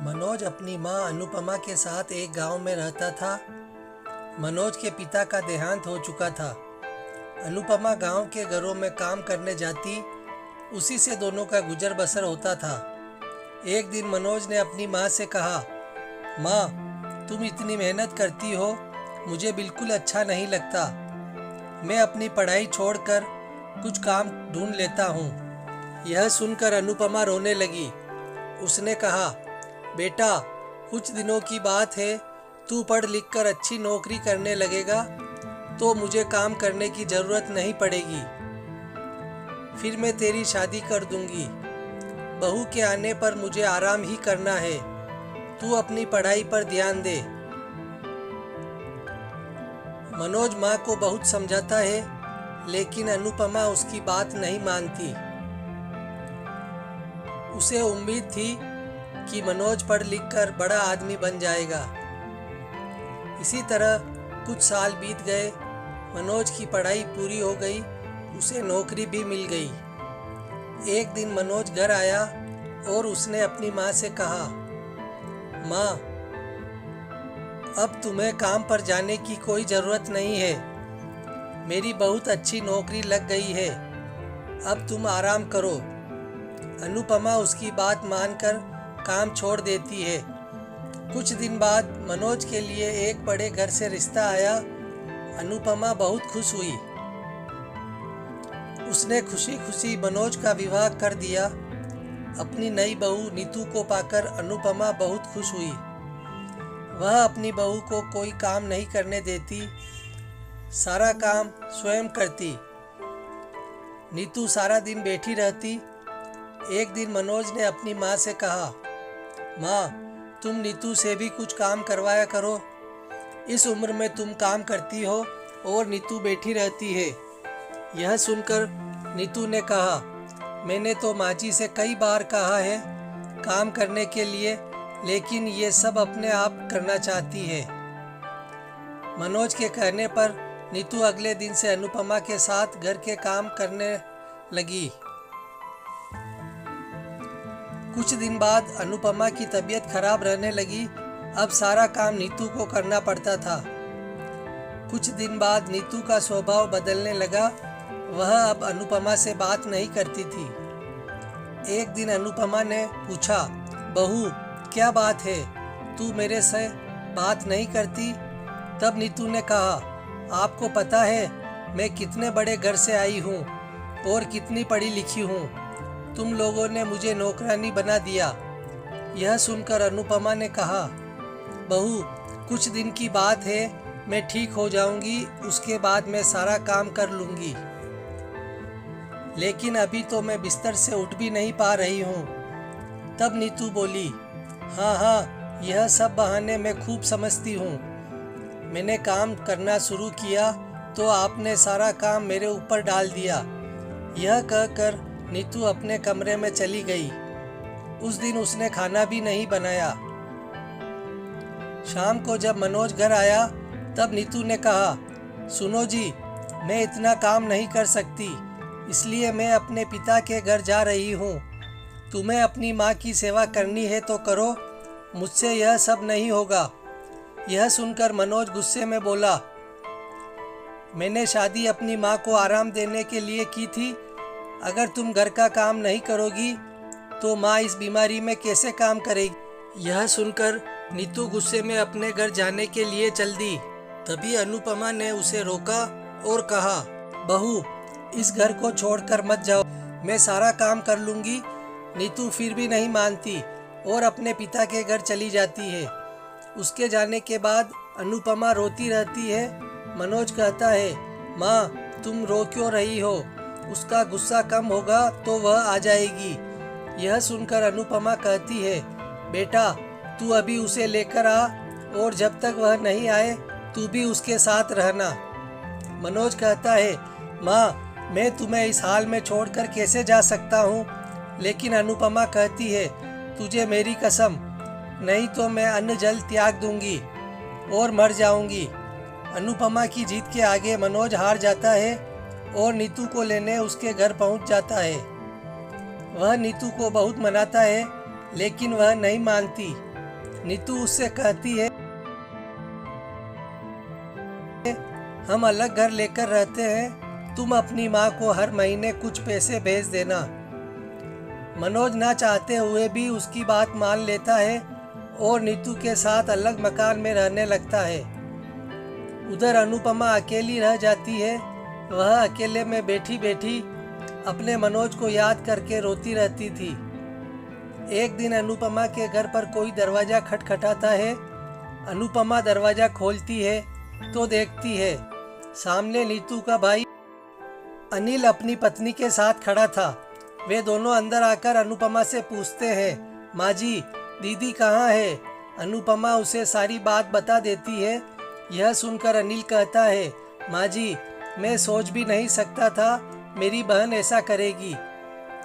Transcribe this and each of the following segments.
मनोज अपनी मां अनुपमा के साथ एक गांव में रहता था। मनोज के पिता का देहांत हो चुका था। अनुपमा गांव के घरों में काम करने जाती, उसी से दोनों का गुजर बसर होता था। एक दिन मनोज ने अपनी मां से कहा, मां, तुम इतनी मेहनत करती हो, मुझे बिल्कुल अच्छा नहीं लगता। मैं अपनी पढ़ाई छोड़कर कुछ काम ढूंढ लेता हूँ। यह सुनकर अनुपमा रोने लगी। उसने कहा, बेटा, कुछ दिनों की बात है, तू पढ़ लिख कर अच्छी नौकरी करने लगेगा तो मुझे काम करने की ज़रूरत नहीं पड़ेगी। फिर मैं तेरी शादी कर दूंगी। बहू के आने पर मुझे आराम ही करना है। तू अपनी पढ़ाई पर ध्यान दे। मनोज माँ को बहुत समझाता है, लेकिन अनुपमा उसकी बात नहीं मानती। उसे उम्मीद थी कि मनोज पढ़ लिख कर बड़ा आदमी बन जाएगा। इसी तरह कुछ साल बीत गए। मनोज की पढ़ाई पूरी हो गई, उसे नौकरी भी मिल गई। एक दिन मनोज घर आया और उसने अपनी माँ से कहा, माँ, अब तुम्हें काम पर जाने की कोई ज़रूरत नहीं है। मेरी बहुत अच्छी नौकरी लग गई है। अब तुम आराम करो। अनुपमा उसकी बात मानकर काम छोड़ देती है। कुछ दिन बाद मनोज के लिए एक बड़े घर से रिश्ता आया। अनुपमा बहुत खुश हुई। उसने खुशी खुशी मनोज का विवाह कर दिया। अपनी नई बहू नीतू को पाकर अनुपमा बहुत खुश हुई। वह अपनी बहू को कोई काम नहीं करने देती, सारा काम स्वयं करती। नीतू सारा दिन बैठी रहती। एक दिन मनोज ने अपनी माँ से कहा, माँ, तुम नीतू से भी कुछ काम करवाया करो। इस उम्र में तुम काम करती हो और नीतू बैठी रहती है। यह सुनकर नीतू ने कहा, मैंने तो माँ जी से कई बार कहा है काम करने के लिए, लेकिन ये सब अपने आप करना चाहती है। मनोज के कहने पर नीतू अगले दिन से अनुपमा के साथ घर के काम करने लगी। कुछ दिन बाद अनुपमा की तबीयत खराब रहने लगी। अब सारा काम नीतू को करना पड़ता था। कुछ दिन बाद नीतू का स्वभाव बदलने लगा। वह अब अनुपमा से बात नहीं करती थी। एक दिन अनुपमा ने पूछा, बहू, क्या बात है, तू मेरे से बात नहीं करती? तब नीतू ने कहा, आपको पता है मैं कितने बड़े घर से आई हूँ और कितनी पढ़ी लिखी हूँ। तुम लोगों ने मुझे नौकरानी बना दिया। यह सुनकर अनुपमा ने कहा, बहू, कुछ दिन की बात है, मैं ठीक हो जाऊंगी, उसके बाद मैं सारा काम कर लूंगी। लेकिन अभी तो मैं बिस्तर से उठ भी नहीं पा रही हूँ। तब नीतू बोली, हाँ, यह सब बहाने मैं खूब समझती हूँ। मैंने काम करना शुरू किया तो आपने सारा काम मेरे ऊपर डाल दिया। यह कहकर नीतू अपने कमरे में चली गई। उस दिन उसने खाना भी नहीं बनाया। शाम को जब मनोज घर आया तब नीतू ने कहा, सुनो जी, मैं इतना काम नहीं कर सकती, इसलिए मैं अपने पिता के घर जा रही हूँ। तुम्हें अपनी माँ की सेवा करनी है तो करो, मुझसे यह सब नहीं होगा। यह सुनकर मनोज गुस्से में बोला, मैंने शादी अपनी माँ को आराम देने के लिए की थी। अगर तुम घर का काम नहीं करोगी तो माँ इस बीमारी में कैसे काम करेगी? यह सुनकर नीतू गुस्से में अपने घर जाने के लिए चल दी। तभी अनुपमा ने उसे रोका और कहा, बहू, इस घर को छोड़कर मत जाओ, मैं सारा काम कर लूँगी। नीतू फिर भी नहीं मानती और अपने पिता के घर चली जाती है। उसके जाने के बाद अनुपमा रोती रहती है। मनोज कहता है, माँ, तुम रो क्यों रही हो? उसका गुस्सा कम होगा तो वह आ जाएगी। यह सुनकर अनुपमा कहती है, बेटा, तू अभी उसे लेकर आ और जब तक वह नहीं आए तू भी उसके साथ रहना। मनोज कहता है, माँ, मैं तुम्हें इस हाल में छोड़कर कैसे जा सकता हूँ? लेकिन अनुपमा कहती है, तुझे मेरी कसम, नहीं तो मैं अन्न जल त्याग दूंगी और मर जाऊंगी। अनुपमा की जीत के आगे मनोज हार जाता है और नीतू को लेने उसके घर पहुंच जाता है। वह नीतू को बहुत मनाता है, लेकिन वह नहीं मानती। नीतू उससे कहती है, हम अलग घर लेकर रहते हैं, तुम अपनी माँ को हर महीने कुछ पैसे भेज देना। मनोज ना चाहते हुए भी उसकी बात मान लेता है और नीतू के साथ अलग मकान में रहने लगता है। उधर अनुपमा अकेली रह जाती है। वह अकेले में बैठी बैठी अपने मनोज को याद करके रोती रहती थी। एक दिन अनुपमा के घर पर कोई दरवाज़ा खटखटाता है। अनुपमा दरवाज़ा खोलती है तो देखती है सामने नीतू का भाई अनिल अपनी पत्नी के साथ खड़ा था। वे दोनों अंदर आकर अनुपमा से पूछते हैं, माँ जी, दीदी कहाँ है? अनुपमा उसे सारी बात बता देती है। यह सुनकर अनिल कहता है, माँ जी, मैं सोच भी नहीं सकता था मेरी बहन ऐसा करेगी।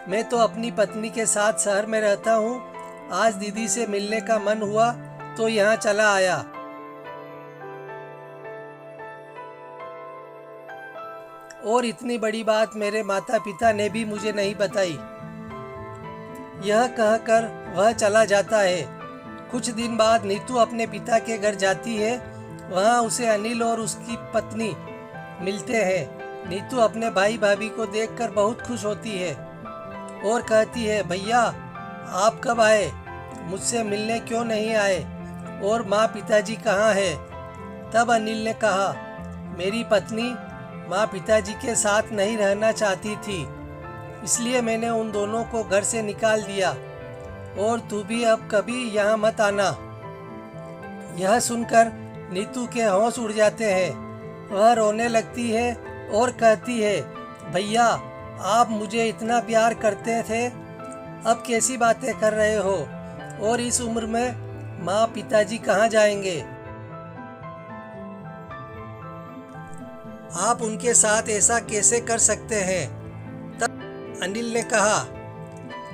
मैं तो अपनी पत्नी के साथ शहर में रहता हूँ। आज दीदी से मिलने का मन हुआ तो यहाँ चला आया। और इतनी बड़ी बात मेरे माता पिता ने भी मुझे नहीं बताई। यह कहकर वह चला जाता है। कुछ दिन बाद नीतू अपने पिता के घर जाती है। वहाँ उसे अनिल और उसकी पत्नी मिलते हैं। नीतू अपने भाई भाभी को देखकर बहुत खुश होती है और कहती है, भैया आप कब आए? मुझसे मिलने क्यों नहीं आए? और माँ पिताजी कहाँ है? तब अनिल ने कहा, मेरी पत्नी माँ पिताजी के साथ नहीं रहना चाहती थी, इसलिए मैंने उन दोनों को घर से निकाल दिया। और तू भी अब कभी यहाँ मत आना। यह सुनकर नीतू के होश उड़ जाते हैं। वह रोने लगती है और कहती है, भैया आप मुझे इतना प्यार करते थे, अब कैसी बातें कर रहे हो? और इस उम्र में माँ पिताजी कहाँ जाएंगे? आप उनके साथ ऐसा कैसे कर सकते हैं? तब अनिल ने कहा,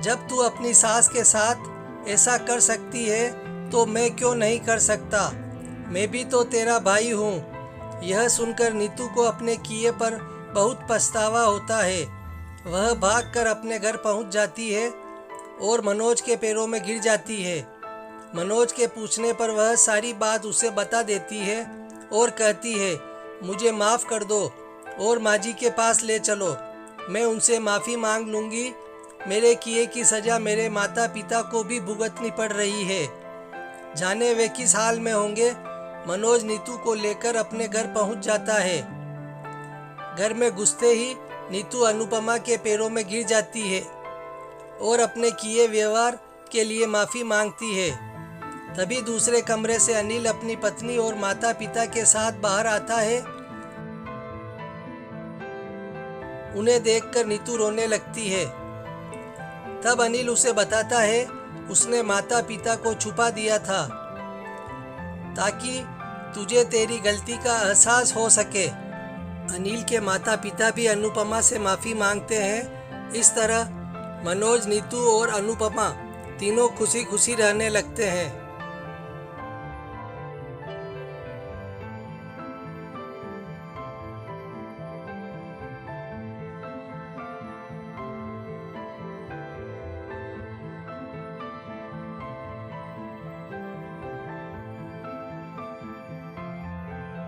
जब तू अपनी सास के साथ ऐसा कर सकती है तो मैं क्यों नहीं कर सकता? मैं भी तो तेरा भाई हूँ। यह सुनकर नीतू को अपने किए पर बहुत पछतावा होता है। वह भागकर अपने घर पहुँच जाती है और मनोज के पैरों में गिर जाती है। मनोज के पूछने पर वह सारी बात उसे बता देती है और कहती है, मुझे माफ़ कर दो और माँ जी के पास ले चलो। मैं उनसे माफ़ी मांग लूँगी। मेरे किए की सज़ा मेरे माता पिता को भी भुगतनी पड़ रही है। जाने वे किस हाल में होंगे। मनोज नीतू को लेकर अपने घर पहुँच जाता है। घर में घुसते ही नीतू अनुपमा के पैरों में गिर जाती है और अपने किए व्यवहार के लिए माफ़ी मांगती है। तभी दूसरे कमरे से अनिल अपनी पत्नी और माता पिता के साथ बाहर आता है। उन्हें देखकर नीतू रोने लगती है। तब अनिल उसे बताता है उसने माता पिता को छुपा दिया था ताकि तुझे तेरी गलती का एहसास हो सके। अनिल के माता पिता भी अनुपमा से माफ़ी मांगते हैं। इस तरह मनोज, नीतू और अनुपमा तीनों खुशी खुशी रहने लगते हैं।